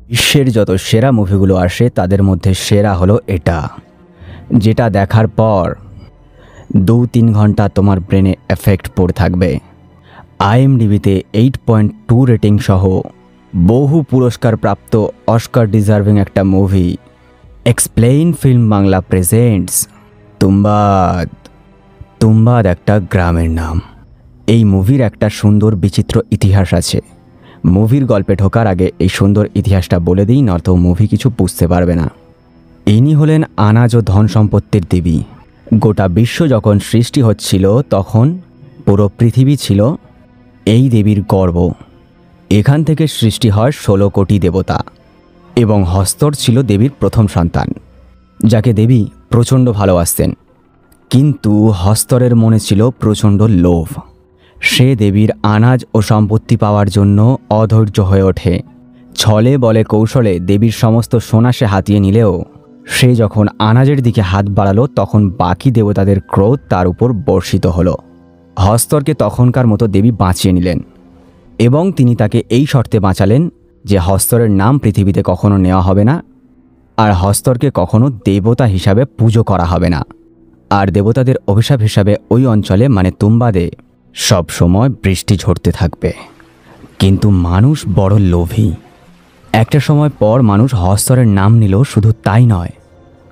বিশ্বের যত সেরা মুভিগুলো আসে তাদের মধ্যে সেরা হলো এটা, যেটা দেখার পর 2-3 ঘন্টা তোমার ব্রেনে এফেক্ট পড়ে থাকবে। IMDbতে 8.2 রেটিং সহ বহু পুরস্কার প্রাপ্ত অস্কার ডিজার্ভিং একটা movie explain film Bangla presents Tumbbad. Tumbbad একটা গ্রামের নাম। এই মুভির একটা সুন্দর বিচিত্র ইতিহাস আছে। মুভির গল্পে ঢোকার আগে এই সুন্দর ইতিহাসটা বলে দিই, নয়তো মুভি কিছু বুঝতে পারবে না। ইনি হলেন আনাজ ও ধন সম্পত্তির দেবী। গোটা বিশ্ব যখন সৃষ্টি হচ্ছিল তখন পুরো পৃথিবী ছিল এই দেবীর গর্ব। এখান থেকে সৃষ্টি হয় 16 কোটি দেবতা এবং হস্তর ছিল দেবীর প্রথম সন্তান, যাকে দেবী প্রচণ্ড ভালোবাসতেন। কিন্তু হস্তরের মনে ছিল প্রচণ্ড লোভ। সে দেবীর আনাজ ও সম্পত্তি পাওয়ার জন্য অধৈর্য হয়ে ওঠে। ছলে বলে কৌশলে দেবীর সমস্ত সোনা সে হাতিয়ে নিলেও সে যখন আনাজের দিকে হাত বাড়ালো তখন বাকি দেবতাদের ক্রোধ তার উপর বর্ষিত হলো। হস্তরকে তখনকার মতো দেবী বাঁচিয়ে নিলেন এবং তিনি তাকে এই শর্তে বাঁচালেন যে হস্তরের নাম পৃথিবীতে কখনো নেওয়া হবে না, আর হস্তরকে কখনো দেবতা হিসাবে পুজো করা হবে না। আর দেবতাদের অভিশাপ হিসাবে ওই অঞ্চলে মানে তুম্বাদে সব সময় বৃষ্টি ঝরতে থাকবে। কিন্তু মানুষ বড় লোভী। একটা সময় পর মানুষ হস্তরের নাম নিল, শুধু তাই নয়,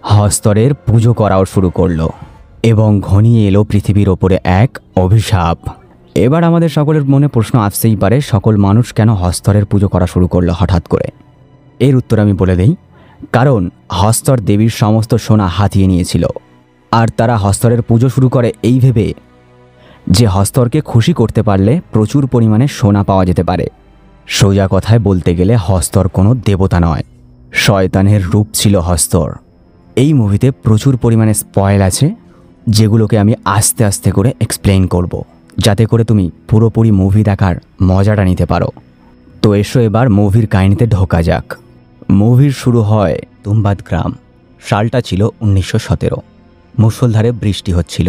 হস্তরের পুজো করাও শুরু করলো এবং ঘনিয়ে এলো পৃথিবীর ওপরে এক অভিশাপ। এবার আমাদের সকলের মনে প্রশ্ন আসতেই পারে, সকল মানুষ কেন হস্তরের পুজো করা শুরু করলো হঠাৎ করে? এর উত্তর আমি বলে দেই, কারণ হস্তর দেবীর সমস্ত সোনা হাতিয়ে নিয়েছিল। আর তারা হস্তরের পুজো শুরু করে এই ভেবে যে হস্তরকে খুশি করতে পারলে প্রচুর পরিমাণে সোনা পাওয়া যেতে পারে। সোজা কথায় বলতে গেলে হস্তর কোনো দেবতা নয়, শয়তানের রূপ ছিল হস্তর। এই মুভিতে প্রচুর পরিমাণে স্পয়েল আছে, যেগুলোকে আমি আস্তে আস্তে করে এক্সপ্লেইন করব, যাতে করে তুমি পুরোপুরি মুভি দেখার মজাটা নিতে পারো। তো এসো এবার মুভির কাহিনীতে ঢোকা যাক। মুভির শুরু হয় তুম্বাদ গ্রাম। সালটা ছিল 1917। মুষলধারে বৃষ্টি হচ্ছিল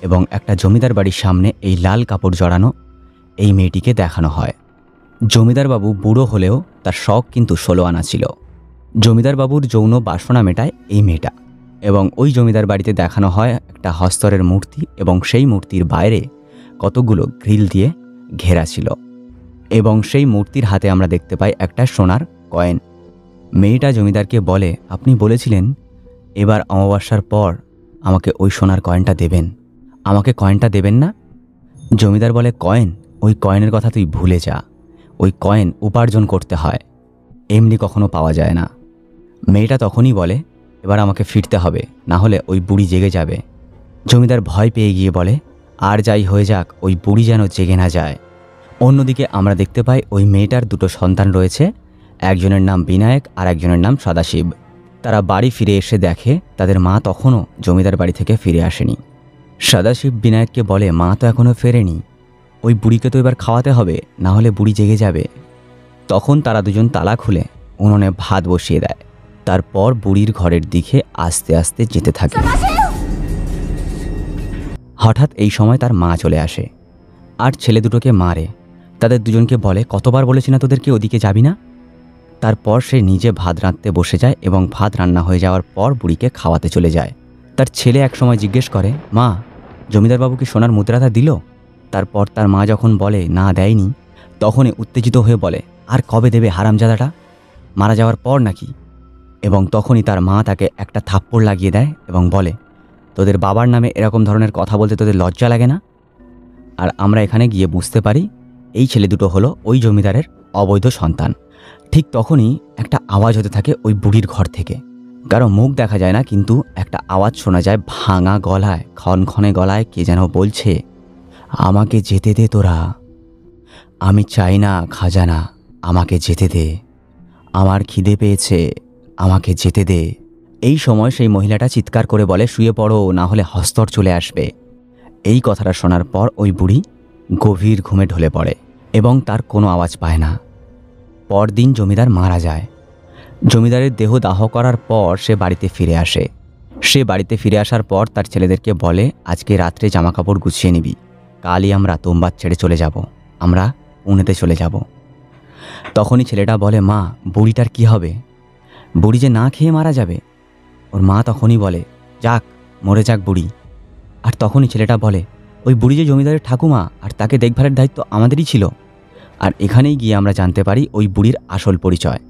এবং একটা জমিদার বাড়ির সামনে এই লাল কাপড় জড়ানো এই মেয়েটিকে দেখানো হয়। জমিদারবাবু বুড়ো হলেও তার শখ কিন্তু 16 আনা ছিল। জমিদারবাবুর যৌন বাসনা মেটায় এই মেয়েটা। এবং ওই জমিদার বাড়িতে দেখানো হয় একটা হস্তরের মূর্তি এবং সেই মূর্তির বাইরে কতগুলো গ্রিল দিয়ে ঘেরা ছিল এবং সেই মূর্তির হাতে আমরা দেখতে পাই একটা সোনার কয়েন। মেয়েটা জমিদারকে বলে, আপনি বলেছিলেন এবার অমাবস্যার পর আমাকে ওই সোনার কয়েনটা দেবেন, আমাকে কয়েনটা দেবেন না? জমিদার বলে, কয়েন? ওই কয়েনের কথা তুই ভুলে যা। ওই কয়েন উপার্জন করতে হয়, এমনি কখনো পাওয়া যায় না। মেয়েটা তখনই বলে, এবার আমাকে ফিরতে হবে, না হলে ওই বুড়ি জেগে যাবে। জমিদার ভয় পেয়ে গিয়ে বলে, আর যাই হয়ে যাক ওই বুড়ি যেন জেগে না যায়। অন্যদিকে আমরা দেখতে পাই ওই মেয়েটার দুটো সন্তান রয়েছে, একজনের নাম বিনায়ক আর একজনের নাম সদাশিব। তারা বাড়ি ফিরে এসে দেখে তাদের মা তখনও জমিদার বাড়ি থেকে ফিরে আসেনি। সদাশিব বিনায়ককে বলে, মা তো এখনও ফেরেনি, ওই বুড়িকে তো এবার খাওয়াতে হবে, না হলে বুড়ি জেগে যাবে। তখন তারা দুজন তালা খুলে উনুনে ভাত বসিয়ে দেয়। তারপর বুড়ির ঘরের দিকে আস্তে আস্তে যেতে থাকে। হঠাৎ এই সময় তার মা চলে আসে আর ছেলে দুটোকে মারে। তাদের দুজনকে বলে, কতবার বলেছি না তোদেরকে ওদিকে যাবি না? তারপর সে নিজে ভাত রাঁধতে বসে যায় এবং ভাত রান্না হয়ে যাওয়ার পর বুড়িকে খাওয়াতে চলে যায়। তার ছেলে এক সময় জিজ্ঞেস করে, মা, জমিদারবাবু কি সোনার মুদ্রাটা দিল? তারপর তার মা যখন বলে না দেয়নি, তখনই উত্তেজিত হয়ে বলে, আর কবে দেবে হারামজাদাটা? মারা যাওয়ার পর নাকি? এবং তখনই তার মা তাকে একটা থাপ্পড় লাগিয়ে দেয় এবং বলে, তোদের বাবার নামে এরকম ধরনের কথা বলতে তোদের লজ্জা লাগে না? আর আমরা এখানে গিয়ে বুঝতে পারি এই ছেলে দুটো হলো ওই জমিদারের অবৈধ সন্তান। ঠিক তখনই একটা আওয়াজ হতে থাকে ওই বুড়ির ঘর থেকে। কারো মুখ দেখা যায় না, কিন্তু একটা আওয়াজ শোনা যায় ভাঙা গলায়, ক্ষণক্ষণে গলায় কে যেন বলছে, আমাকে যেতে দে তোরা, আমি চাই না খাজানা, আমাকে যেতে দে, আমার খিদে পেয়েছে, আমাকে যেতে দে। এই সময় সেই মহিলাটা চিৎকার করে বলে, শুয়ে পড়ো, না হলে হস্তর চলে আসবে। এই কথাটা শোনার পর ওই বুড়ি গভীর ঘুমে ঢলে পড়ে এবং তার কোনো আওয়াজ পায় না। পরদিন জমিদার মারা যায়। জমিদারের দেহ দাহ করার পর সে বাড়িতে ফিরে আসে। সে বাড়িতে ফিরে আসার পর তার ছেলেদেরকে বলে, আজকে রাত্রে জামাকাপড় গুছিয়ে নিবি, কালই আমরা তুম্বাদ ছেড়ে চলে যাব, আমরা পুনেতে চলে যাব। তখনই ছেলেটা বলে, মা বুড়িটার কি হবে? বুড়ি যে না খেয়ে মারা যাবে। ওর মা তখনই বলে, যাক মরে যাক বুড়ি। আর তখনই ছেলেটা বলে, ওই বুড়ি যে জমিদারের ঠাকুমা, আর তাকে দেখভালের দায়িত্ব আমাদেরই ছিল। আর এখানেই গিয়ে আমরা জানতে পারি ওই বুড়ির আসল পরিচয়।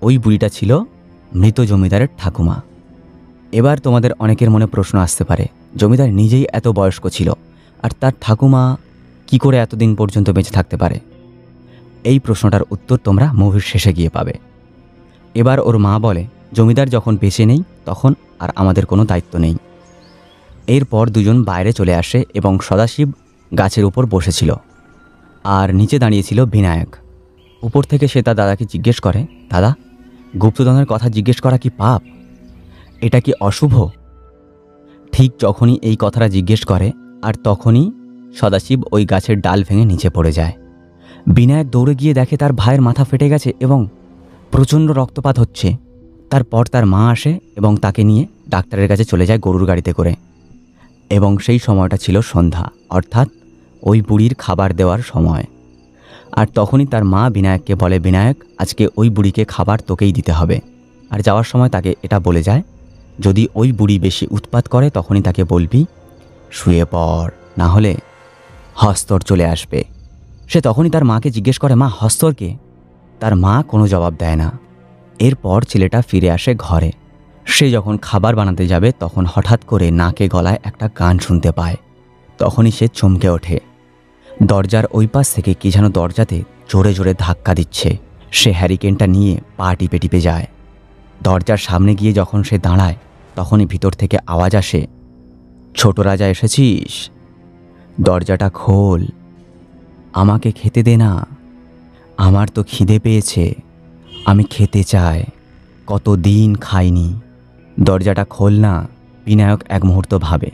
ওই বুড়িটা ছিল মৃত জমিদারের ঠাকুমা। এবার তোমাদের অনেকের মনে প্রশ্ন আসতে পারে, জমিদার নিজেই এত বয়স্ক ছিল, আর তার ঠাকুমা কি করে এতদিন পর্যন্ত বেঁচে থাকতে পারে? এই প্রশ্নটার উত্তর তোমরা মুভির শেষে গিয়ে পাবে। এবার ওর মা বলে, জমিদার যখন বেঁচে নেই তখন আর আমাদের কোনো দায়িত্ব নেই। এরপর দুজন বাইরে চলে আসে এবং সদাশিব গাছের উপর বসেছিল, আর নিচে দাঁড়িয়েছিল বিনায়ক। উপর থেকে সে তার দাদাকে জিজ্ঞেস করে, দাদা, গুপ্তধনের কথা জিজ্ঞেস করা কি পাপ? এটা কি অশুভ? ঠিক যখনই এই কথাটা জিজ্ঞেস করে, আর তখনই সদাশিব ওই গাছের ডাল ভেঙে নিচে পড়ে যায়। বিনায়ক দৌড়ে গিয়ে দেখে তার ভাইয়ের মাথা ফেটে গেছে এবং প্রচণ্ড রক্তপাত হচ্ছে। তারপর তার মা আসে এবং তাকে নিয়ে ডাক্তারের কাছে চলে যায় গরুর গাড়িতে করে। এবং সেই সময়টা ছিল সন্ধ্যা, অর্থাৎ ওই বুড়ির খাবার দেওয়ার সময়। আর তখনই তার মা বিনায়ককে বলে, বিনায়ক, আজকে ওই বুড়িকে খাবার তোকেই দিতে হবে। আর যাওয়ার সময় তাকে এটা বলে যায়, যদি ওই বুড়ি বেশি উৎপাত করে তখনই তাকে বলবি শুয়ে পড়, না হলে হস্তর চলে আসবে। সে তখনই তার মাকে জিজ্ঞেস করে, মা হস্তরকে? তার মা কোনো জবাব দেয় না। এরপর ছেলেটা ফিরে আসে ঘরে। সে যখন খাবার বানাতে যাবে তখন হঠাৎ করে নাকে গলায় একটা গান শুনতে পায়। তখনই সে চমকে ওঠে। দরজার ওই পাশ থেকে কি যেন দরজাতে জোরে জোরে ধাক্কা দিচ্ছে। সে হ্যারিকেনটা নিয়ে পা টিপে টিপে যায়। দরজার সামনে গিয়ে যখন সে দাঁড়ায় তখনই ভিতর থেকে আওয়াজ আসে, ছোট রাজা এসেছিস? দরজাটা খোল, আমাকে খেতে দে না, আমার তো খিদে পেয়েছে, আমি খেতে চাই, কতদিন খাইনি। দরজাটা খোল না। বিনায়ক এক মুহূর্ত ভাবে।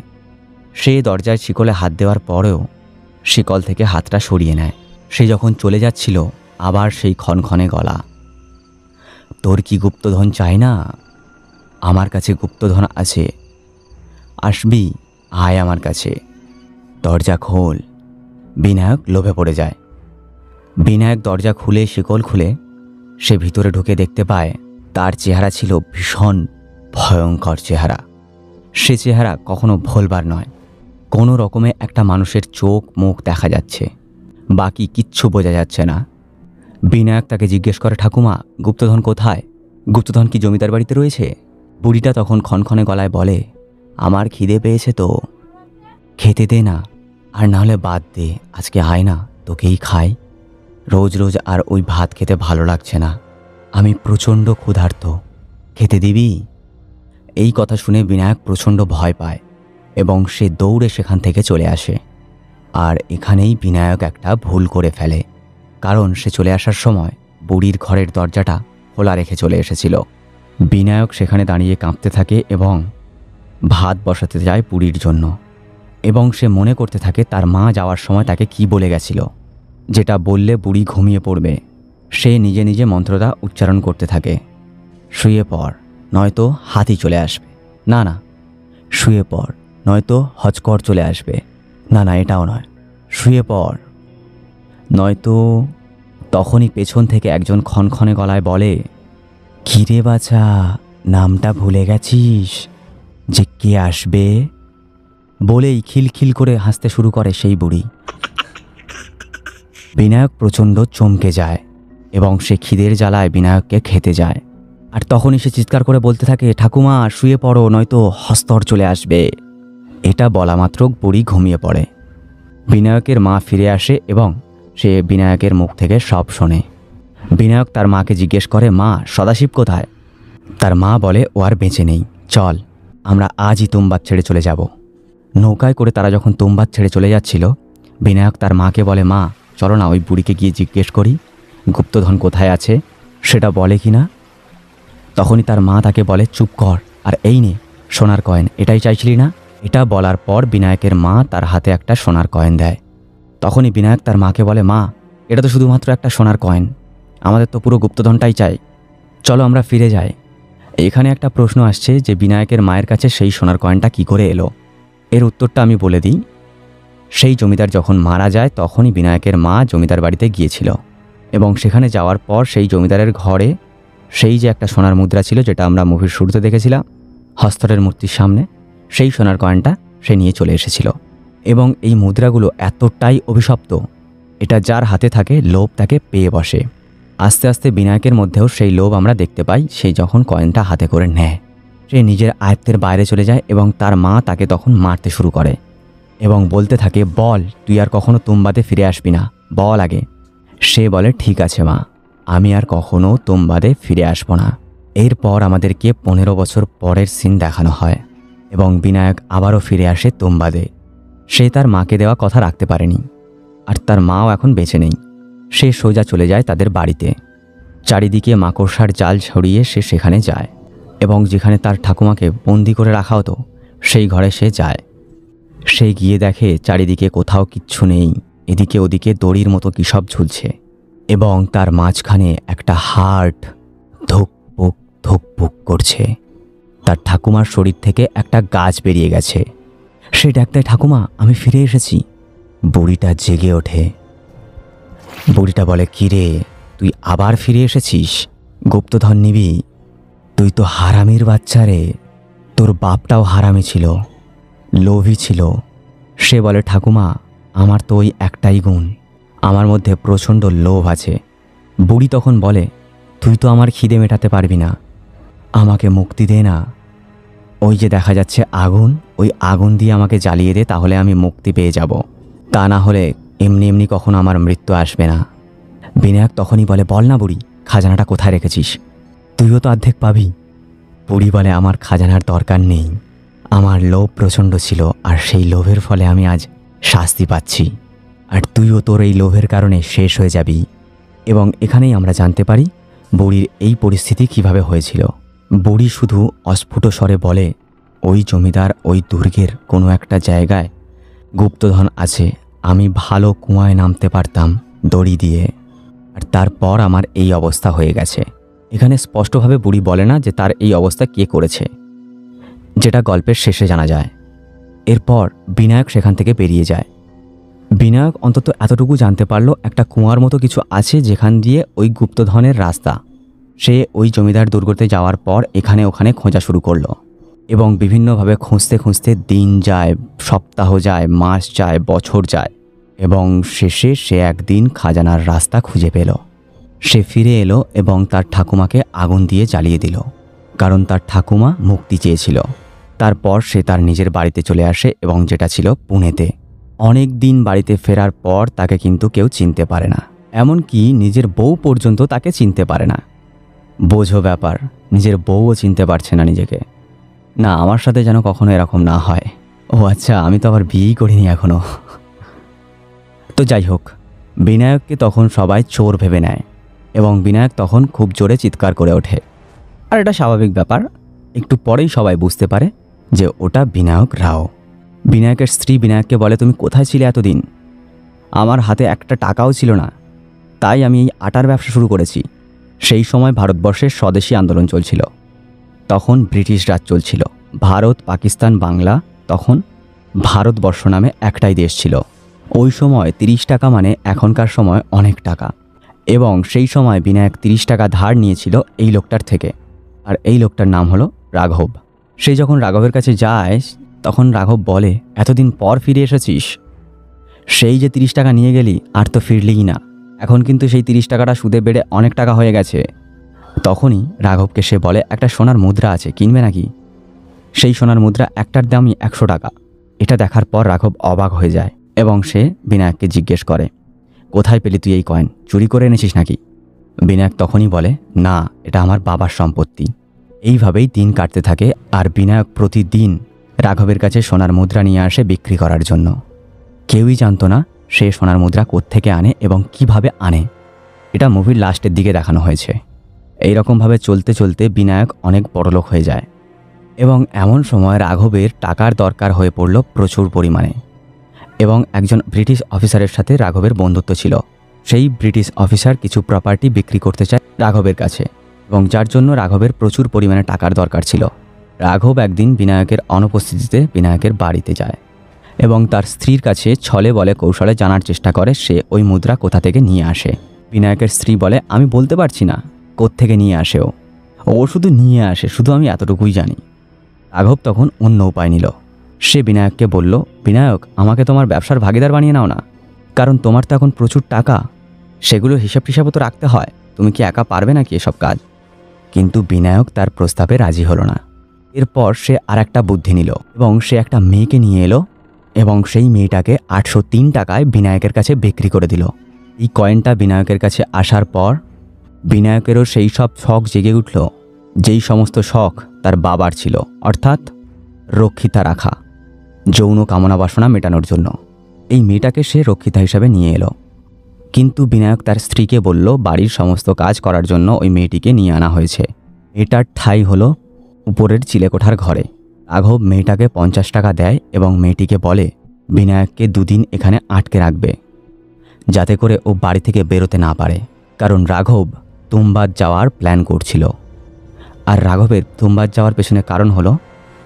সে দরজায় শিকলে হাত দেওয়ার পরেও শিকল থেকে হাতটা সরিয়ে নেয়। সে যখন চলে যাচ্ছিল আবার সেই ক্ষণক্ষণে গলা, তোর কি গুপ্তধন চাই না? আমার কাছে গুপ্তধন আছে, আসবি, আয় আমার কাছে, দরজা খোল। বিনায়ক লোভে পড়ে যায়। বিনায়ক দরজা খুলে শিকল খুলে সে ভিতরে ঢুকে দেখতে পায় তার চেহারা ছিল ভীষণ ভয়ঙ্কর চেহারা। সে চেহারা কখনো ভোলবার নয়। কোনো রকমে একটা মানুষের চোখ মুখ দেখা যাচ্ছে, বাকি কিচ্ছু বোঝা যাচ্ছে না। বিনায়ক তাকে জিজ্ঞেস করে, ঠাকুমা, গুপ্তধন কোথায়? গুপ্তধন কি জমিদার বাড়িতে রয়েছে? বুড়িটা তখন ক্ষণক্ষণে গলায় বলে, আমার খিদে পেয়েছে তো, খেতে দে না, আর নাহলে বাদ দে, আজকে আয় না, তোকেই খাই। রোজ রোজ আর ওই ভাত খেতে ভালো লাগছে না, আমি প্রচণ্ড ক্ষুধার্ত, খেতে দিবি? এই কথা শুনে বিনায়ক প্রচণ্ড ভয় পায় এবং সে দৌড়ে সেখান থেকে চলে আসে। আর এখানেই বিনায়ক একটা ভুল করে ফেলে, কারণ সে চলে আসার সময় বুড়ির ঘরের দরজাটা খোলা রেখে চলে এসেছিল। বিনায়ক সেখানে দাঁড়িয়ে কাঁপতে থাকে এবং ভাত বসাতে যায় বুড়ির জন্য। এবং সে মনে করতে থাকে তার মা যাওয়ার সময় তাকে কি বলে গেছিল, যেটা বললে বুড়ি ঘুমিয়ে পড়বে। সে নিজে নিজে মন্ত্রটা উচ্চারণ করতে থাকে, শুয়ে পড়, নয়তো হাতি চলে আসবে, না না, শুয়ে পড়, নয়তো হজকর চলে আসবে, না না, এটাও নয়, শুয়ে পড়, নয়তো। তখনই পেছন থেকে একজন ক্ষণক্ষণে গলায় বলে, কিরে বাছা, নামটা ভুলে গেছিস যে কে আসবে? বলেই খিলখিল করে হাসতে শুরু করে সেই বুড়ি। বিনায়ক প্রচণ্ড চমকে যায় এবং সে খিদের জ্বালায় বিনায়ককে খেতে যায়। আর তখনই সে চিৎকার করে বলতে থাকে, ঠাকুমা শুয়ে পড়ো, নয়তো হস্তর চলে আসবে। এটা বলা মাত্র বুড়ি ঘুমিয়ে পড়ে। বিনায়কের মা ফিরে আসে এবং সে বিনায়কের মুখ থেকে সব শোনে। বিনায়ক তার মাকে জিজ্ঞেস করে, মা, সদাশিব কোথায়? তার মা বলে, ও আর বেঁচে নেই, চল আমরা আজই তুমবাদ ছেড়ে চলে যাব। নৌকায় করে তারা যখন তুমবাদ ছেড়ে চলে যাচ্ছিল, বিনায়ক তার মাকে বলে, মা চলো না ওই বুড়িকে গিয়ে জিজ্ঞেস করি গুপ্তধন কোথায় আছে, সেটা বলে কি না। তখনই তার মা তাকে বলে, চুপ কর, আর এই নে সোনার কয়েন, এটাই চাইছিলি না? এটা বলার পর বিনায়কের মা তার হাতে একটা সোনার কয়েন দেয়। তখনই বিনায়ক তার মাকে বলে, মা, এটা তো শুধুমাত্র একটা সোনার কয়েন, আমাদের তো পুরো গুপ্তধনটাই চাই, চলো আমরা ফিরে যাই। এখানে একটা প্রশ্ন আসছে যে বিনায়কের মায়ের কাছে সেই সোনার কয়েনটা কি করে এলো? এর উত্তরটা আমি বলে দিই। সেই জমিদার যখন মারা যায় তখনই বিনায়কের মা জমিদার বাড়িতে গিয়েছিল এবং সেখানে যাওয়ার পর সেই জমিদারের ঘরে সেই যে একটা সোনার মুদ্রা ছিল, যেটা আমরা মুভির শুরুতে দেখেছিলাম হস্তরের মূর্তির সামনে, সেই সোনার কয়েনটা সে নিয়ে চলে এসেছিল। এবং এই মুদ্রাগুলো এতটাই অভিশপ্ত, এটা যার হাতে থাকে লোভ তাকে পেয়ে বসে। আস্তে আস্তে বিনায়কের মধ্যেও সেই লোভ আমরা দেখতে পাই। সে যখন কয়েনটা হাতে করে নেয়, সে নিজের আয়ত্তের বাইরে চলে যায় এবং তার মা তাকে তখন মারতে শুরু করে এবং বলতে থাকে, বল তুই আর কখনো তুমবাদে ফিরে আসবি না, বল আগে। সে বলে, ঠিক আছে মা, আমি আর কখনো তুমবাদে ফিরে আসব না। এরপর আমাদেরকে 15 বছর পরের সিন দেখানো হয় এবং বিনায়ক আবারও ফিরে আসে তুমবাদে। সে তার মাকে দেওয়া কথা রাখতে পারেনি, আর তার মাও এখন বেঁচে নেই। সে সোজা চলে যায় তাদের বাড়িতে। চারিদিকে মাকড়সার জাল ছড়িয়ে সে সেখানে যায় এবং যেখানে তার ঠাকুমাকে বন্দি করে রাখা হতো সেই ঘরে সে যায়। সে গিয়ে দেখে চারিদিকে কোথাও কিচ্ছু নেই, এদিকে ওদিকে দড়ির মতো কী সব ঝুলছে এবং তার মাঝখানে একটা হার্ট ধুকপুক ধুকপুক করছে। তার ঠাকুমার শরীর থেকে একটা গাছ বেরিয়ে গেছে। সে ডাকতে, ঠাকুমা আমি ফিরে এসেছি। বুড়িটা জেগে ওঠে। বুড়িটা বলে, কী রে, তুই আবার ফিরে এসেছিস? গুপ্তধন নিবি? তুই তো হারামির বাচ্চা রে, তোর বাপটাও হারামি ছিল, লোভী ছিল। সে বলে, ঠাকুমা আমার তো ওই একটাই গুণ, আমার মধ্যে প্রচণ্ড লোভ আছে। বুড়ি তখন বলে, তুই তো আমার খিদে মেটাতে পারবি না, আমাকে মুক্তি দে না। ওই যে দেখা যাচ্ছে আগুন, ওই আগুন দিয়ে আমাকে জ্বালিয়ে দে, তাহলে আমি মুক্তি পেয়ে যাব। তা না হলে এমনি এমনি কখনো আমার মৃত্যু আসবে না। বিনায়ক তখনই বলে, বল না বুড়ি, খাজানাটা কোথায় রেখেছিস? তুইও তো অর্ধেক পাবি। বুড়ি বলে, আমার খাজানার দরকার নেই, আমার লোভ প্রচণ্ড ছিল, আর সেই লোভের ফলে আমি আজ শাস্তি পাচ্ছি, আর তুইও তোর এই লোভের কারণে শেষ হয়ে যাবি। এবং এখানেই আমরা জানতে পারি বুড়ির এই পরিস্থিতি কিভাবে হয়েছিল। বুড়ি শুধু অস্ফুট স্বরে বলে, ওই জমিদার ওই দুর্গের কোনো একটা জায়গায় গুপ্তধন আছে, আমি ভালো কুয়ায় নামতে পারতাম দড়ি দিয়ে, আর তারপর আমার এই অবস্থা হয়ে গেছে। এখানে স্পষ্টভাবে বুড়ি বলে না যে তার এই অবস্থা কে করেছে, যেটা গল্পের শেষে জানা যায়। এরপর বিনায়ক সেখান থেকে বেরিয়ে যায়। বিনায়ক অন্তত এতটুকু জানতে পারল একটা কুয়ার মতো কিছু আছে যেখান দিয়ে ওই গুপ্তধনের রাস্তা। সে ওই জমিদার দুর্গতে যাওয়ার পর এখানে ওখানে খোঁজা শুরু করলো এবং বিভিন্নভাবে খুঁজতে খুঁজতে দিন যায়, সপ্তাহ যায়, মাস যায়, বছর যায় এবং শেষে সে একদিন খাজানার রাস্তা খুঁজে পেল। সে ফিরে এলো এবং তার ঠাকুমাকে আগুন দিয়ে জ্বালিয়ে দিল, কারণ তার ঠাকুমা মুক্তি চেয়েছিল। তারপর সে তার নিজের বাড়িতে চলে আসে এবং যেটা ছিল পুনেতে। অনেক দিন বাড়িতে ফেরার পর তাকে কিন্তু কেউ চিনতে পারে না, এমনকি নিজের বউ পর্যন্ত তাকে চিনতে পারে না। বোঝো ব্যাপার, নিজের বউও চিনতে পারছে না নিজেকে। না, আমার সাথে যেন কখনো এরকম না হয়। ও আচ্ছা, আমি তো আবার বিয়েই করিনি এখনো। তো যাই হোক, বিনায়ককে তখন সবাই চোর ভেবে নেয় এবং বিনায়ক তখন খুব জোরে চিৎকার করে ওঠে। আর এটা স্বাভাবিক ব্যাপার, একটু পরেই সবাই বুঝতে পারে যে ওটা বিনায়ক রাও। বিনায়কের স্ত্রী বিনায়ককে বলে, তুমি কোথায় ছিলে এতদিন? আমার হাতে একটা টাকাও ছিল না, তাই আমি এই আটার ব্যবসা শুরু করেছি। সেই সময় ভারতবর্ষের স্বদেশী আন্দোলন চলছিল, তখন ব্রিটিশ রাজ চলছিল। ভারত, পাকিস্তান, বাংলা, তখন ভারতবর্ষ নামে একটাই দেশ ছিল। ওই সময় 30 টাকা মানে এখনকার সময় অনেক টাকা। এবং সেই সময় বিনায়ক 30 টাকা ধার নিয়েছিল এই লোকটার থেকে, আর এই লোকটার নাম হলো রাঘব। সে যখন রাঘবের কাছে যায় তখন রাঘব বলে, এতদিন পর ফিরে এসেছিস, সেই যে 30 টাকা নিয়ে গেলি আর তো ফিরলিই না, এখন কিন্তু সেই 30 টাকাটা সুদে বেড়ে অনেক টাকা হয়ে গেছে। তখনই রাঘবকে সে বলে, একটা সোনার মুদ্রা আছে, কিনবে নাকি? সেই সোনার মুদ্রা একটার দামই 100 টাকা। এটা দেখার পর রাঘব অবাক হয়ে যায় এবং সে বিনায়ককে জিজ্ঞেস করে, কোথায় পেলি তুই এই কয়েন? চুরি করে এনেছিস নাকি? বিনায়ক তখনই বলে, না, এটা আমার বাবার সম্পত্তি। এইভাবেই দিন কাটতে থাকে আর বিনায়ক প্রতিদিন রাঘবের কাছে সোনার মুদ্রা নিয়ে আসে বিক্রি করার জন্য। কেউই জানতো না সে সোনার মুদ্রা কোত্থেকে আনে এবং কিভাবে আনে। এটা মুভির লাস্টের দিকে দেখানো হয়েছে। এই রকমভাবে চলতে চলতে বিনায়ক অনেক বড়লোক হয়ে যায় এবং এমন সময় রাঘবের টাকার দরকার হয়ে পড়ল প্রচুর পরিমাণে। এবং একজন ব্রিটিশ অফিসারের সাথে রাঘবের বন্ধুত্ব ছিল। সেই ব্রিটিশ অফিসার কিছু প্রপার্টি বিক্রি করতে চায় রাঘবের কাছে এবং যার জন্য রাঘবের প্রচুর পরিমাণে টাকার দরকার ছিল। রাঘব একদিন বিনায়কের অনুপস্থিতিতে বিনায়কের বাড়িতে যায় এবং তার স্ত্রীর কাছে ছলে বলে কৌশলে জানার চেষ্টা করে সে ওই মুদ্রা কোথা থেকে নিয়ে আসে। বিনায়কের স্ত্রী বলে, আমি বলতে পারছি না কোত্থেকে নিয়ে আসে ও শুধু নিয়ে আসে, শুধু আমি এতটুকুই জানি। রাঘব তখন অন্য উপায় নিল। সে বিনায়ককে বলল, বিনায়ক, আমাকে তোমার ব্যবসার ভাগিদার বানিয়ে নাও না, কারণ তোমার তো এখন প্রচুর টাকা, সেগুলো হিসাব টিসাবও তো রাখতে হয়, তুমি কি একা পারবে নাকি এসব কাজ? কিন্তু বিনায়ক তার প্রস্তাবে রাজি হলো না। এরপর সে আর একটা বুদ্ধি নিল এবং সে একটা মেয়েকে নিয়ে এলো এবং সেই মেয়েটাকে 803 টাকায় বিনায়কের কাছে বিক্রি করে দিল। এই কয়েনটা বিনায়কের কাছে আসার পর বিনায়কেরও সেই সব শখ জেগে উঠল, যেই সমস্ত শখ তার বাবার ছিল, অর্থাৎ রক্ষিতা রাখা, যৌন কামনা বাসনা মেটানোর জন্য। এই মেয়েটাকে সে রক্ষিতা হিসাবে নিয়ে এলো। কিন্তু বিনায়ক তার স্ত্রীকে বলল, বাড়ির সমস্ত কাজ করার জন্য ওই মেয়েটিকে নিয়ে আনা হয়েছে। এটার ঠাঁই হলো উপরের চিলেকোঠার ঘরে। রাঘব মেয়েটাকে 50 টাকা দেয় এবং মেয়েটিকে বলে বিনায়ককে 2 দিন এখানে আটকে রাখবে, যাতে করে ও বাড়ি থেকে বেরোতে না পারে, কারণ রাঘব তুমবাদ যাওয়ার প্ল্যান করছিল। আর রাঘবের তুমবাদ যাওয়ার পেছনে কারণ হলো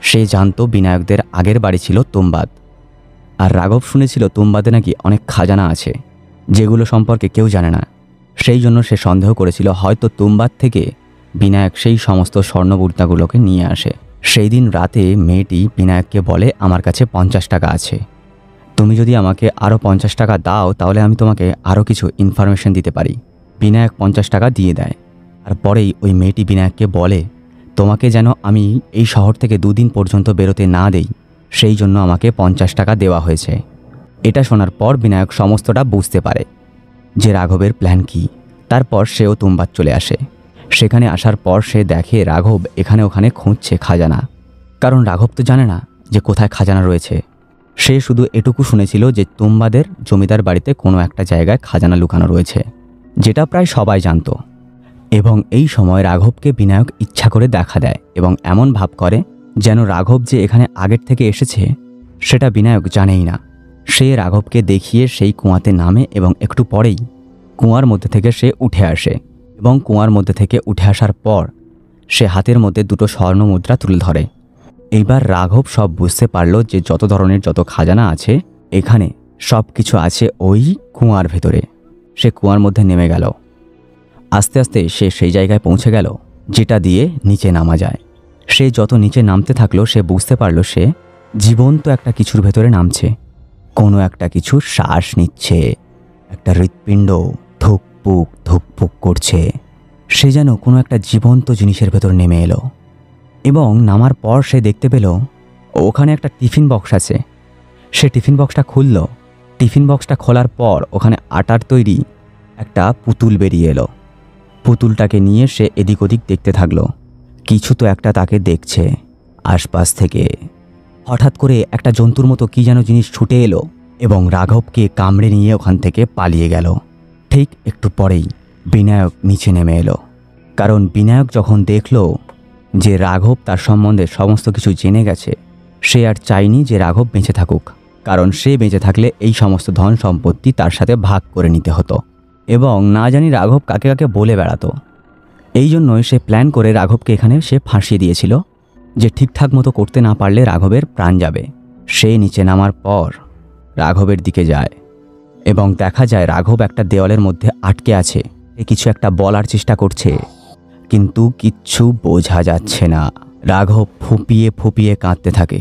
সে জানতো বিনায়কদের আগের বাড়ি ছিল তুমবাদ, আর রাঘব শুনেছিল তুমবাদে নাকি অনেক খাজানা আছে যেগুলো সম্পর্কে কেউ জানে না। সেই জন্য সে সন্দেহ করেছিল হয়তো তুমবাদ থেকে বিনায়ক সেই সমস্ত স্বর্ণমুদ্রাগুলোকে নিয়ে আসে। সেই দিন রাতে মেয়েটি বিনায়ককে বলে, আমার কাছে 50 টাকা আছে, তুমি যদি আমাকে আরও 50 টাকা দাও তাহলে আমি তোমাকে আরও কিছু ইনফরমেশন দিতে পারি। বিনায়ক 50 টাকা দিয়ে দেয়। আর পরেই ওই মেয়েটি বিনায়ককে বলে, তোমাকে যেন আমি এই শহর থেকে 2 দিন পর্যন্ত বেরোতে না দেই, সেই জন্য আমাকে 50 টাকা দেওয়া হয়েছে। এটা শোনার পর বিনায়ক সমস্তটা বুঝতে পারে যে রাঘবের প্ল্যান কী। তারপর সেও তুমবাদ চলে আসে। সেখানে আসার পর সে দেখে রাঘব এখানে ওখানে খুঁজছে খাজানা, কারণ রাঘব তো জানে না যে কোথায় খাজানা রয়েছে। সে শুধু এটুকু শুনেছিল যে তুমবাদের জমিদার বাড়িতে কোনো একটা জায়গায় খাজানা লুকানো রয়েছে, যেটা প্রায় সবাই জানত। এবং এই সময় রাঘবকে বিনায়ক ইচ্ছা করে দেখা দেয় এবং এমন ভাব করে যেন রাঘব যে এখানে আগের থেকে এসেছে সেটা বিনায়ক জানেই না। সে রাঘবকে দেখিয়ে সেই কুয়াতে নামে এবং একটু পরেই কুয়ার মধ্যে থেকে সে উঠে আসে এবং কুয়ার মধ্যে থেকে উঠে আসার পর সে হাতের মধ্যে 2টো স্বর্ণ মুদ্রা তুলে ধরে। এইবার রাঘব সব বুঝতে পারল যে যত ধরনের যত খাজানা আছে এখানে সব কিছু আছে ওই কুয়ার ভেতরে। সে কুয়ার মধ্যে নেমে গেল। আস্তে আস্তে সে সেই জায়গায় পৌঁছে গেল যেটা দিয়ে নিচে নামা যায়। সে যত নিচে নামতে থাকলো সে বুঝতে পারল সে জীবন্ত একটা কিছুর ভেতরে নামছে। কোনো একটা কিছু শ্বাস নিচ্ছে, একটা হৃৎপিণ্ড ধুকপুক ধুকপুক করছে। সে যেন কোনো একটা জীবন্ত জিনিসের ভেতর নেমে এলো এবং নামার পর সে দেখতে পেল ওখানে একটা টিফিন বক্স আছে। সে টিফিন বক্সটা খুলল। টিফিন বক্সটা খোলার পর ওখানে আটার তৈরি একটা পুতুল বেরিয়ে এলো। পুতুলটাকে নিয়ে সে এদিক ওদিক দেখতে থাকলো। কিছু তো একটা তাকে দেখছে আশপাশ থেকে। হঠাৎ করে একটা জন্তুর মতো কি যেন জিনিস ছুটে এলো এবং রাঘবকে কামড়ে নিয়ে ওখান থেকে পালিয়ে গেল। ঠিক একটু পরেই বিনায়ক নিচে নেমে এলো, কারণ বিনায়ক যখন দেখল যে রাঘব তার সম্বন্ধে সমস্ত কিছু জেনে গেছে, সে আর চায়নি যে রাঘব বেঁচে থাকুক, কারণ সে বেঁচে থাকলে এই সমস্ত ধন সম্পত্তি তার সাথে ভাগ করে নিতে হতো এবং না জানি রাঘব কাকে কাকে বলে বেড়াতো। এই জন্যই সে প্ল্যান করে রাঘবকে এখানে সে ফাঁসিয়ে দিয়েছিল যে ঠিকঠাক মতো করতে না পারলে রাঘবের প্রাণ যাবে। সে নিচে নামার পর রাঘবের দিকে যায় এবং দেখা যায় রাঘব একটা দেওয়ালের মধ্যে আটকে আছে। কিছু একটা বলার চেষ্টা করছে কিন্তু কিচ্ছু বোঝা যাচ্ছে না। রাঘব ফুপিয়ে ফুপিয়ে কাঁদতে থাকে।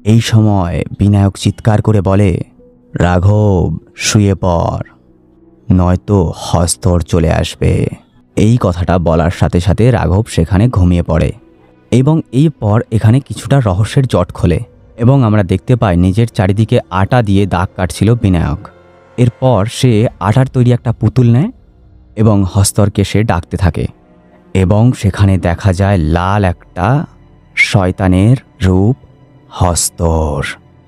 এই সময় বিনায়ক চিৎকার করে বলে, রাঘব শুয়ে পড়, নয়তো হস্তর চলে আসবে। এই কথাটা বলার সাথে সাথে রাঘব সেখানে ঘুমিয়ে পড়ে এবং এরপর এখানে কিছুটা রহস্যের জট খোলে এবং আমরা দেখতে পাই নিজের চারিদিকে আটা দিয়ে দাগ কাটছিল বিনায়ক। এরপর সে আটার তৈরি একটা পুতুল নেয় এবং হস্তরকে সে ডাকতে থাকে এবং সেখানে দেখা যায় লাল একটা শয়তানের রূপ হস্তর।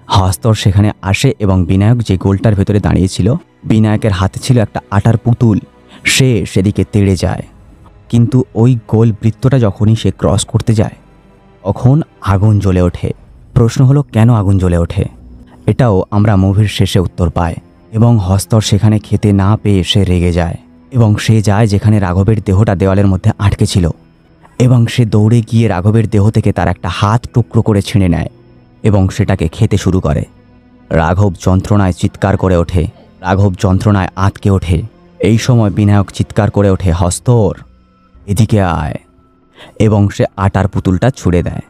হস্তর সেখানে আসে এবং বিনায়ক যে গোলটার ভেতরে দাঁড়িয়েছিল, বিনায়কের হাতে ছিল একটা আটার পুতুল। সে সেদিকে তেড়ে যায়, কিন্তু ওই গোল বৃত্তটা যখনই সে ক্রস করতে যায় তখন আগুন জ্বলে ওঠে। প্রশ্ন হলো কেন আগুন জ্বলে ওঠে? এটাও আমরা মুভির শেষে উত্তর পাই এবং হস্তর সেখানে খেতে না পেয়ে সে রেগে যায় এবং সে যায় যেখানে রাঘবের দেহটা দেওয়ালের মধ্যে আটকে ছিল এবং সে দৌড়ে গিয়ে রাঘবের দেহ থেকে তার একটা হাত টুকরো করে ছিঁড়ে নেয় এবং সেটাকে খেতে শুরু করে। রাঘব যন্ত্রণায় চিৎকার করে ওঠে রাঘব যন্ত্রণায় আঁতকে ওঠে। এই সময় বিনায়ক চিৎকার করে ওঠে, হস্তর এদিকে আয়, এবং সে আটার পুতুলটা ছুঁড়ে দেয়।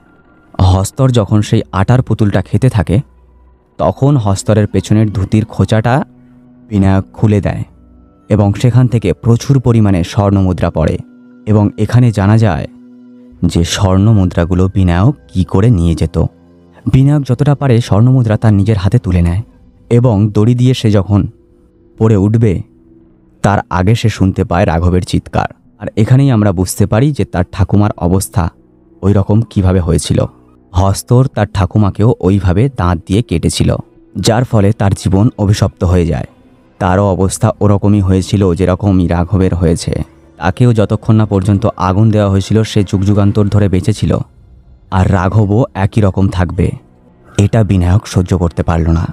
হস্তর যখন সেই আটার পুতুলটা খেতে থাকে তখন হস্তরের পেছনের ধুতির খোঁচাটা বিনায়ক খুলে দেয় এবং সেখান থেকে প্রচুর পরিমাণে স্বর্ণমুদ্রা পড়ে। এবং এখানে জানা যায় যে স্বর্ণমুদ্রাগুলো বিনায়ক কী করে নিয়ে যেত। বিনায়ক যতটা পারে স্বর্ণমুদ্রা তার নিজের হাতে তুলে নেয় এবং দড়ি দিয়ে সে যখন পড়ে উঠবে তার আগে সে শুনতে পায় রাঘবের চিৎকার। আর এখানেই আমরা বুঝতে পারি যে তার ঠাকুমার অবস্থা ওই রকম কীভাবে হয়েছিল। হস্তর তার ঠাকুমাকেও ওইভাবে দাঁত দিয়ে কেটেছিল, যার ফলে তার জীবন অভিশপ্ত হয়ে যায়। তারও অবস্থা ওরকমই হয়েছিল যেরকমই রাঘবের হয়েছে। তাকেও যতক্ষণ না পর্যন্ত আগুন দেওয়া হয়েছিল সে যুগযুগান্তর ধরে বেঁচেছিল, আর রাঘবও একই রকম থাকবে। এটা বিনায়ক সহ্য করতে পারল না।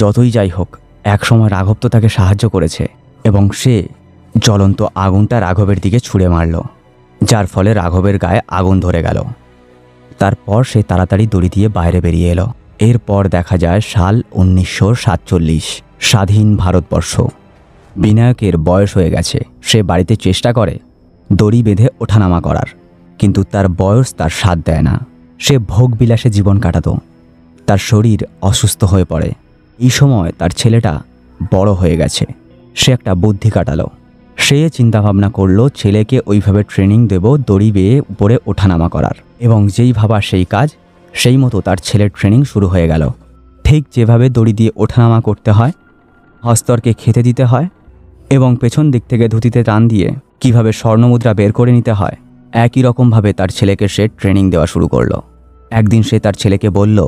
যতই যাই হোক, একসময় রাঘব তো তাকে সাহায্য করেছে এবং সে জ্বলন্ত আগুনটা রাঘবের দিকে ছুঁড়ে মারল, যার ফলে রাঘবের গায়ে আগুন ধরে গেল। তারপর সে তাড়াতাড়ি দড়ি দিয়ে বাইরে বেরিয়ে এলো। এরপর দেখা যায় সাল 1947, স্বাধীন ভারতবর্ষ। বিনায়কের বয়স হয়ে গেছে। সে বাড়িতে চেষ্টা করে দড়ি বেঁধে ওঠানামা করার, কিন্তু তার বয়স তার সাথ দেয় না। সে ভোগবিলাসে জীবন কাটাতো। তার শরীর অসুস্থ হয়ে পড়ে। এই সময় তার ছেলেটা বড় হয়ে গেছে। সে একটা বুদ্ধি কাটালো। সে চিন্তাভাবনা করলো ছেলেকে ওইভাবে ট্রেনিং দেব দড়ি বেয়ে উপরে ওঠানামা করার, এবং যেই ভাবা সেই কাজ, সেই মতো তার ছেলের ট্রেনিং শুরু হয়ে গেল। ঠিক যেভাবে দড়ি দিয়ে ওঠানামা করতে হয়, হস্তরকে খেতে দিতে হয় এবং পেছন দিক থেকে ধুতিতে টান দিয়ে কিভাবে স্বর্ণমুদ্রা বের করে নিতে হয়, একই রকমভাবে তার ছেলেকে সে ট্রেনিং দেওয়া শুরু করলো। একদিন সে তার ছেলেকে বলল,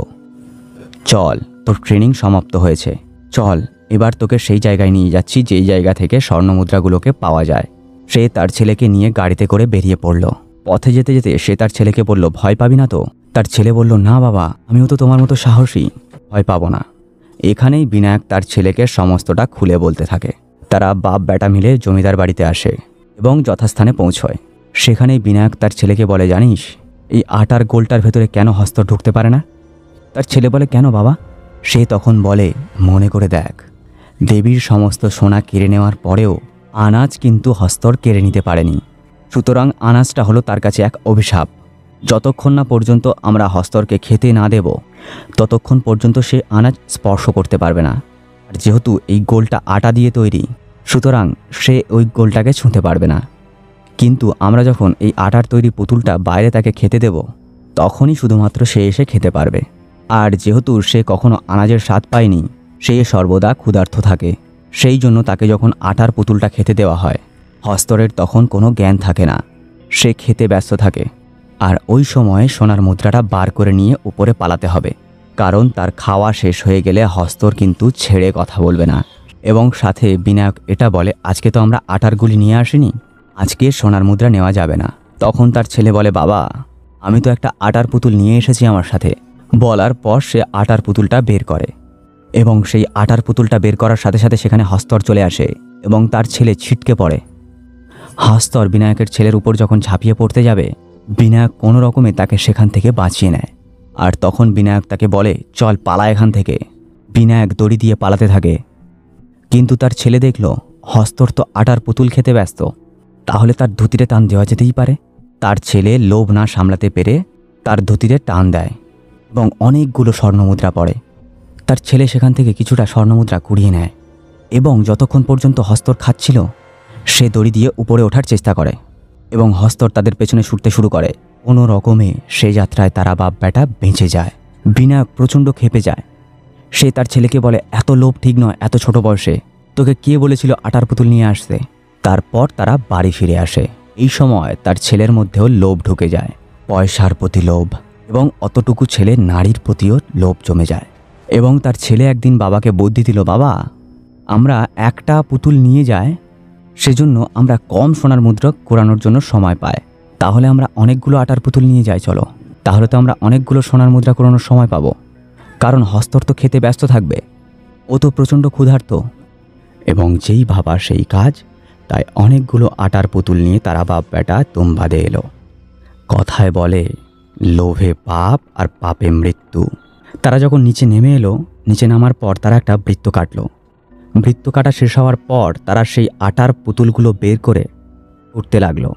চল, তোর ট্রেনিং সমাপ্ত হয়েছে, চল এবার তোকে সেই জায়গায় নিয়ে যাচ্ছি যেই জায়গা থেকে স্বর্ণমুদ্রাগুলোকে পাওয়া যায়। সে তার ছেলেকে নিয়ে গাড়িতে করে বেরিয়ে পড়ল। পথে যেতে যেতে সে তার ছেলেকে বলল, ভয় পাবি না তো? তার ছেলে বলল, না বাবা, আমিও তো তোমার মতো সাহসী, ভয় পাবো না। এখানেই বিনায়ক তার ছেলেকে সমস্তটা খুলে বলতে থাকে। তারা বাপ বেটা মিলে জমিদার বাড়িতে আসে এবং যথাস্থানে পৌঁছয়। সেখানেই বিনায়ক তার ছেলেকে বলে, জানিস এই আটার গোলটার ভেতরে কেন হস্তর ঢুকতে পারে না? তার ছেলে বলে, কেন বাবা? সে তখন বলে, মনে করে দেখ, দেবীর সমস্ত সোনা কেড়ে নেওয়ার পরেও আনাজ কিন্তু হস্তর কেড়ে নিতে পারেনি। সুতরাং আনাজটা হলো তার কাছে এক অভিশাপ। যতক্ষণ না পর্যন্ত আমরা হস্তরকে খেতে না দেব ততক্ষণ পর্যন্ত সে আনাজ স্পর্শ করতে পারবে না। আর যেহেতু এই গোলটা আটা দিয়ে তৈরি, সুতরাং সে ওই গোলটাকে ছুঁতে পারবে না। কিন্তু আমরা যখন এই আটার তৈরি পুতুলটা বাইরে তাকে খেতে দেব তখনই শুধুমাত্র সে এসে খেতে পারবে। আর যেহেতু সে কখনো আনাজের স্বাদ পায়নি, সে সর্বদা ক্ষুধার্ত থাকে। সেই জন্য তাকে যখন আটার পুতুলটা খেতে দেওয়া হয়, হস্তরের তখন কোনো জ্ঞান থাকে না, সে খেতে ব্যস্ত থাকে। আর ওই সময়ে সোনার মুদ্রাটা বার করে নিয়ে উপরে পালাতে হবে, কারণ তার খাওয়া শেষ হয়ে গেলে হস্তর কিন্তু ছেড়ে কথা বলবে না। এবং সাথে বিনায়ক এটা বলে, আজকে তো আমরা আটার গুলি নিয়ে আসিনি, আজকে সোনার মুদ্রা নেওয়া যাবে না। তখন তার ছেলে বলে, বাবা, আমি তো একটা আটার পুতুল নিয়ে এসেছি আমার সাথে। বলার পর সে আটার পুতুলটা বের করে এবং সেই আটার পুতুলটা বের করার সাথে সাথে সেখানে হস্তর চলে আসে এবং তার ছেলে ছিটকে পড়ে। হস্তর বিনায়কের ছেলের উপর যখন ঝাঁপিয়ে পড়তে যাবে, বিনায়ক কোনো রকমে তাকে সেখান থেকে বাঁচিয়ে নেয়। আর তখন বিনায়ক তাকে বলে, চল পালা এখান থেকে। বিনায়ক দড়ি দিয়ে পালাতে থাকে, কিন্তু তার ছেলে দেখল হস্তর তো আটার পুতুল খেতে ব্যস্ত, তাহলে তার ধুতিতে টান দেওয়া যেতেই পারে। তার ছেলে লোভ না সামলাতে পেরে তার ধুতিতে টান দেয় এবং অনেকগুলো স্বর্ণমুদ্রা পড়ে। তার ছেলে সেখান থেকে কিছুটা স্বর্ণমুদ্রা কুড়িয়ে নেয় এবং যতক্ষণ পর্যন্ত হস্তর খাচ্ছিল সে দড়ি দিয়ে উপরে ওঠার চেষ্টা করে এবং হস্তর তাদের পেছনে ছুটতে শুরু করে। কোনো রকমে সে যাত্রায় তারা বাপ বেটা বেঁচে যায়। বিনায়ক প্রচণ্ড ক্ষেপে যায়। সে তার ছেলেকে বলে, এত লোভ ঠিক নয়, এত ছোট বয়সে তোকে কে বলেছিল আটার পুতুল নিয়ে আসতে? তারপর তারা বাড়ি ফিরে আসে। এই সময় তার ছেলের মধ্যেও লোভ ঢুকে যায়, পয়সার প্রতি লোভ, এবং অতটুকু ছেলে নারীর প্রতিও লোভ জমে যায়। এবং তার ছেলে একদিন বাবাকে বুদ্ধি দিল, বাবা, আমরা একটা পুতুল নিয়ে যাই, সেজন্য আমরা কম সোনার মুদ্রা কোরানোর জন্য সময় পাই। তাহলে আমরা অনেকগুলো আটার পুতুল নিয়ে যাই, চলো, তাহলে তো আমরা অনেকগুলো সোনার মুদ্রা কোরানোর সময় পাবো, কারণ হস্তর তো খেতে ব্যস্ত থাকবে, ও তো প্রচণ্ড ক্ষুধার্ত। এবং যেই ভাবা সেই কাজ, তাই অনেকগুলো আটার পুতুল নিয়ে তারা বাপ বেটা তুমবাদে এলো। কথায় বলে, লোভে পাপ আর পাপে মৃত্যু। তারা যখন নিচে নেমে এলো, নিচে নামার পর তারা একটা বৃত্ত কাটলো। বৃত্ত কাটা শেষ হওয়ার পর তারা সেই আটার পুতুলগুলো বের করে উঠতে লাগলো।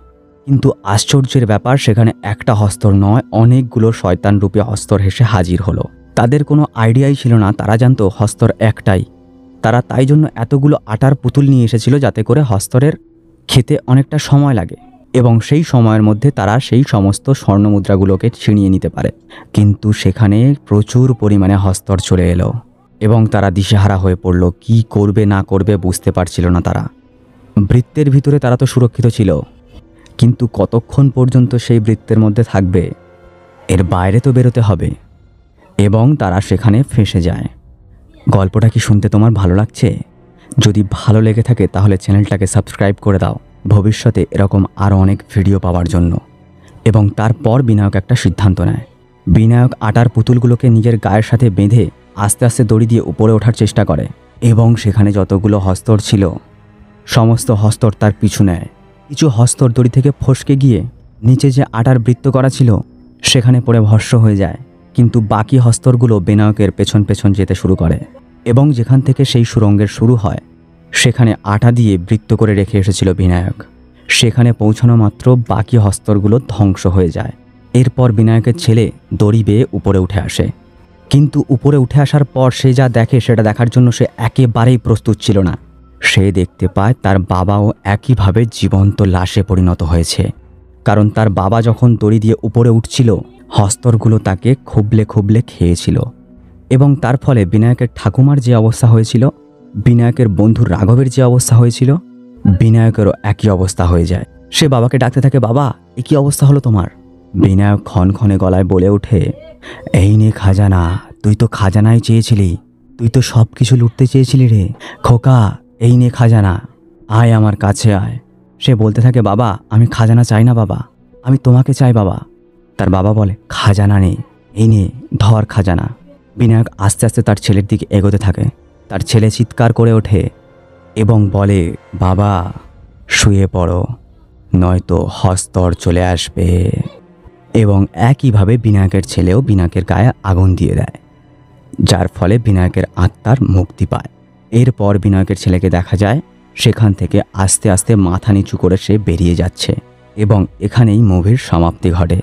কিন্তু আশ্চর্যের ব্যাপার, সেখানে একটা হস্তর নয়, অনেকগুলো শয়তান রূপে হস্তর হেসে হাজির হলো। তাদের কোনো আইডিয়াই ছিল না, তারা জানতো হস্তর একটাই। তারা তাই জন্য এতগুলো আটার পুতুল নিয়ে এসেছিল যাতে করে হস্তরের খেতে অনেকটা সময় লাগে এবং সেই সময়ের মধ্যে তারা সেই সমস্ত স্বর্ণমুদ্রাগুলোকে ছিনিয়ে নিতে পারে। কিন্তু সেখানে প্রচুর পরিমাণে হস্তর চলে এলো এবং তারা দিশেহারা হয়ে পড়ল। কি করবে না করবে বুঝতে পারছিল না তারা। বৃত্তের ভিতরে তারা তো সুরক্ষিত ছিল, কিন্তু কতক্ষণ পর্যন্ত সেই বৃত্তের মধ্যে থাকবে, এর বাইরে তো বেরোতে হবে। এবং তারা সেখানে ফেঁসে যায়। গল্পটা কি শুনতে তোমার ভালো লাগছে? যদি ভালো লেগে থাকে তাহলে চ্যানেলটাকে সাবস্ক্রাইব করে দাও ভবিষ্যতে এরকম আরও অনেক ভিডিও পাওয়ার জন্য। এবং তারপর বিনায়ক একটা সিদ্ধান্ত নেয়। বিনায়ক আটার পুতুলগুলোকে নিজের গায়ের সাথে বেঁধে আস্তে আস্তে দড়ি দিয়ে উপরে ওঠার চেষ্টা করে এবং সেখানে যতগুলো হস্তর ছিল সমস্ত হস্তর তার পিছু নেয়। কিছু হস্তর দড়ি থেকে ফসকে গিয়ে নিচে যে আটার বৃত্ত করা ছিল সেখানে পড়ে ভস্ম হয়ে যায়, কিন্তু বাকি হস্তরগুলো বিনায়কের পেছন পেছন যেতে শুরু করে এবং যেখান থেকে সেই সুরঙ্গের শুরু হয় সেখানে আটা দিয়ে বৃত্ত করে রেখে এসেছিল বিনায়ক। সেখানে পৌঁছানো মাত্র বাকি হস্তরগুলো ধ্বংস হয়ে যায়। এরপর বিনায়কের ছেলে দড়ি বেয়ে উপরে উঠে আসে, কিন্তু উপরে উঠে আসার পর সে যা দেখে সেটা দেখার জন্য সে একেবারেই প্রস্তুত ছিল না। সে দেখতে পায় তার বাবাও একইভাবে জীবন্ত লাশে পরিণত হয়েছে, কারণ তার বাবা যখন দড়ি দিয়ে উপরে উঠছিল হস্তরগুলো তাকে খুবলে খুবলে খেয়েছিল। এবং তার ফলে বিনায়কের ঠাকুমার যে অবস্থা হয়েছিল, বিনায়কের বন্ধু রাঘবের যে অবস্থা হয়েছিল, বিনায়কেরও একই অবস্থা হয়ে যায়। সে বাবাকে ডাকতে থাকে, বাবা এ কী অবস্থা হলো তোমার? বিনায়ক ক্ষণক্ষণে গলায় বলে ওঠে, এই নে খাজানা, তুই তো খাজানাই চেয়েছিলি, তুই তো সব কিছু লুটতে চেয়েছিলি রে খোকা, এই নে খাজানা, আয় আমার কাছে আয়। সে বলতে থাকে, বাবা আমি খাজানা চাই না বাবা, আমি তোমাকে চাই বাবা। তার বাবা বলে, খাজানা নে, এই নে ধর খাজানা। বিনায়ক আস্তে আস্তে তার ছেলের দিকে এগোতে থাকে। তার ছেলে চিৎকার করে ওঠে এবং বলে, বাবা শুয়ে পড়ো, নয়তো হস্তর চলে আসবে। এবং একইভাবে বিনায়কের ছেলেও বিনায়কের গায়ে আগুন দিয়ে দেয়, যার ফলে বিনায়কের আত্মার মুক্তি পায়। এরপর বিনায়কের ছেলেকে দেখা যায় সেখান থেকে আস্তে আস্তে মাথা নিচু করে সে বেরিয়ে যাচ্ছে এবং এখানেই মুভির সমাপ্তি ঘটে।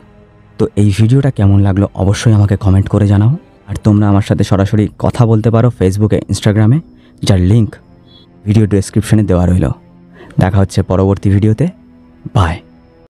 তো এই ভিডিওটা কেমন লাগলো অবশ্যই আমাকে কমেন্ট করে জানাও। আর তোমরা আমার সাথে সরাসরি কথা বলতে পারো ফেসবুকে, ইনস্টাগ্রামে, যার লিঙ্ক ভিডিও ডেসক্রিপশনে দেওয়া রইল। দেখা হচ্ছে পরবর্তী ভিডিওতে। বাই।